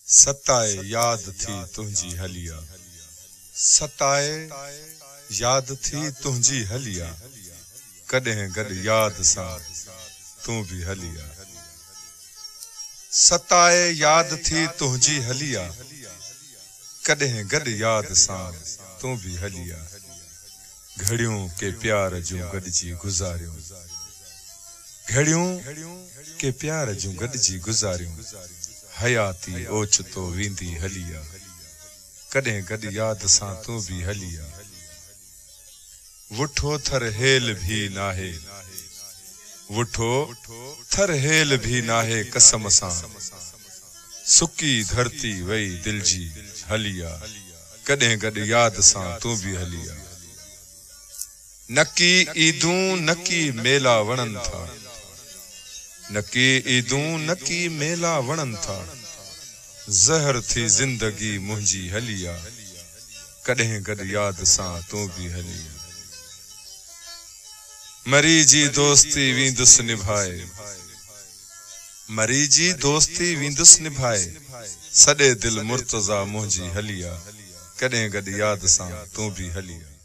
सताए याद थी तुझी हलिया, सताए याद थी तुझी हलिया, कदें गड याद सा तू भी हलिया। सताए याद थी तुझी हलिया, कदें गड याद सा तू भी हलिया। घड़ियों के प्यार जो गडजी गुजारियों, घड़ियों के प्यार जो गडजी गुजारियों, हयाती ओचतो वींदी हलिया, कदें गड याद सा तू भी हलिया। वुठो थर हेल भी नाहे, वुठो थर हेल भी नाहे कसम सा, सुकी धरती वई दिल जी हलिया, कदें गड याद सा तू भी हलिया। नकी ईदूं नकी मेला वणन था, नकी ईदूं नकी मेला वणन था, ज़हर थी जिंदगी मुंहिंजी हलिया, कदें गड याद सा तू भी हलिया। मरी जी दोस्ती वींदुस निभाए, मरी जी दोस्ती वींदुस निभाए, सॾे दिल मुर्तज़ा मुंहिंजी हलिया, कदें गड याद सा तू भी हलिया।